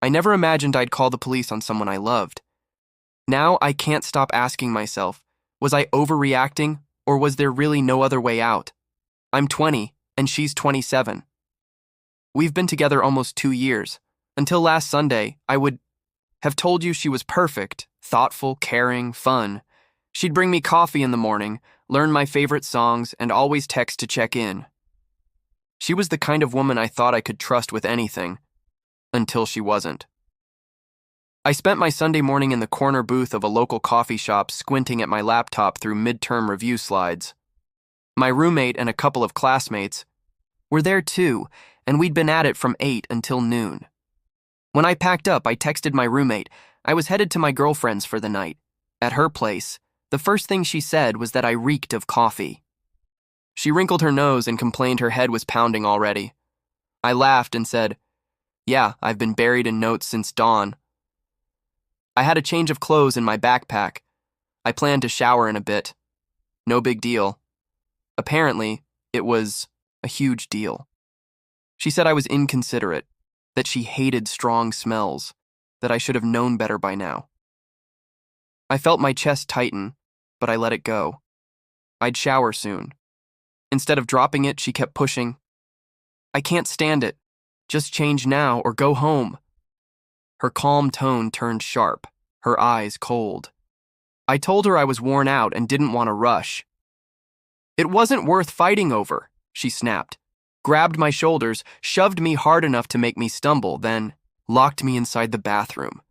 I never imagined I'd call the police on someone I loved. Now I can't stop asking myself, was I overreacting, or was there really no other way out? I'm 20, and she's 27. We've been together almost 2 years. Until last Sunday, I would have told you she was perfect, thoughtful, caring, fun. She'd bring me coffee in the morning, learn my favorite songs, and always text to check in. She was the kind of woman I thought I could trust with anything, until she wasn't. I spent my Sunday morning in the corner booth of a local coffee shop squinting at my laptop through midterm review slides. My roommate and a couple of classmates were there too, and we'd been at it from 8 until noon. When I packed up, I texted my roommate. I was headed to my girlfriend's for the night. At her place, the first thing she said was that I reeked of coffee. She wrinkled her nose and complained her head was pounding already. I laughed and said, "Yeah, I've been buried in notes since dawn." I had a change of clothes in my backpack. I planned to shower in a bit. No big deal. Apparently, it was a huge deal. She said I was inconsiderate, that she hated strong smells, that I should have known better by now. I felt my chest tighten, but I let it go. I'd shower soon. Instead of dropping it, she kept pushing. "I can't stand it. Just change now or go home." Her calm tone turned sharp, her eyes cold. I told her I was worn out and didn't want to rush. "It wasn't worth fighting over," she snapped, grabbed my shoulders, shoved me hard enough to make me stumble, then locked me inside the bathroom.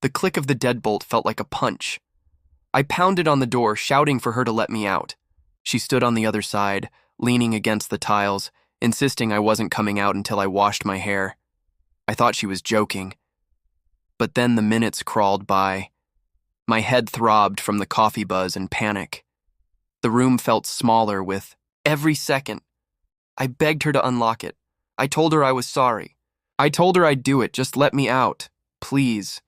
The click of the deadbolt felt like a punch. I pounded on the door, shouting for her to let me out. She stood on the other side, leaning against the tiles, insisting I wasn't coming out until I washed my hair. I thought she was joking. But then the minutes crawled by. My head throbbed from the coffee buzz and panic. The room felt smaller with every second. I begged her to unlock it. I told her I was sorry. I told her I'd do it, just let me out, please.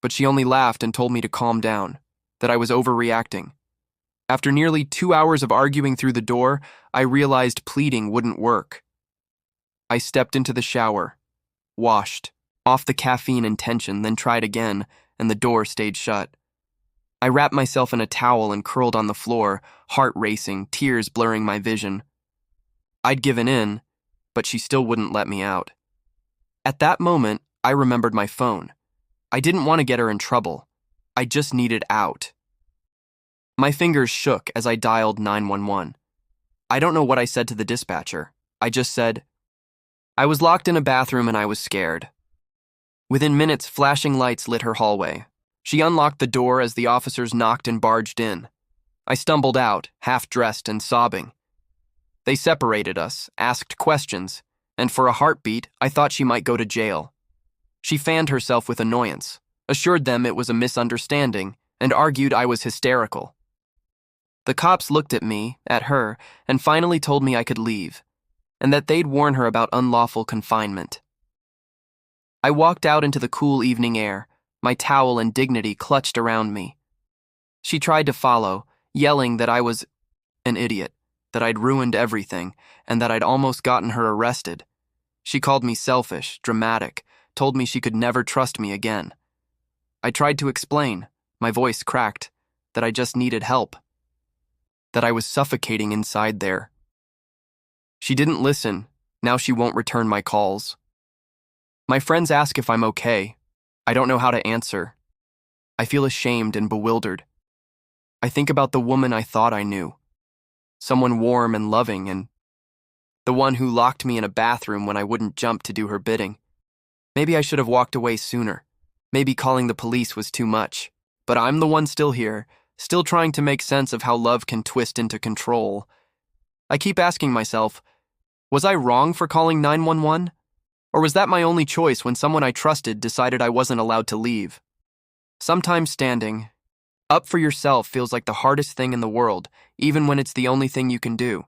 But she only laughed and told me to calm down, that I was overreacting. After nearly 2 hours of arguing through the door, I realized pleading wouldn't work. I stepped into the shower, washed, off the caffeine and tension, then tried again, and the door stayed shut. I wrapped myself in a towel and curled on the floor, heart racing, tears blurring my vision. I'd given in, but she still wouldn't let me out. At that moment, I remembered my phone. I didn't want to get her in trouble. I just needed out. My fingers shook as I dialed 911. I don't know what I said to the dispatcher. I just said, I was locked in a bathroom and I was scared. Within minutes, flashing lights lit her hallway. She unlocked the door as the officers knocked and barged in. I stumbled out, half-dressed and sobbing. They separated us, asked questions, and for a heartbeat, I thought she might go to jail. She fanned herself with annoyance, assured them it was a misunderstanding, and argued I was hysterical. The cops looked at me, at her, and finally told me I could leave, and that they'd warn her about unlawful confinement. I walked out into the cool evening air, my towel and dignity clutched around me. She tried to follow, yelling that I was an idiot, that I'd ruined everything, and that I'd almost gotten her arrested. She called me selfish, dramatic, told me she could never trust me again. I tried to explain, my voice cracked, that I just needed help, that I was suffocating inside there. She didn't listen. Now she won't return my calls. My friends ask if I'm okay. I don't know how to answer. I feel ashamed and bewildered. I think about the woman I thought I knew. Someone warm and loving, and the one who locked me in a bathroom when I wouldn't jump to do her bidding. Maybe I should have walked away sooner. Maybe calling the police was too much. But I'm the one still here, still trying to make sense of how love can twist into control. I keep asking myself, was I wrong for calling 911? Or was that my only choice when someone I trusted decided I wasn't allowed to leave? Sometimes standing up for yourself feels like the hardest thing in the world, even when it's the only thing you can do.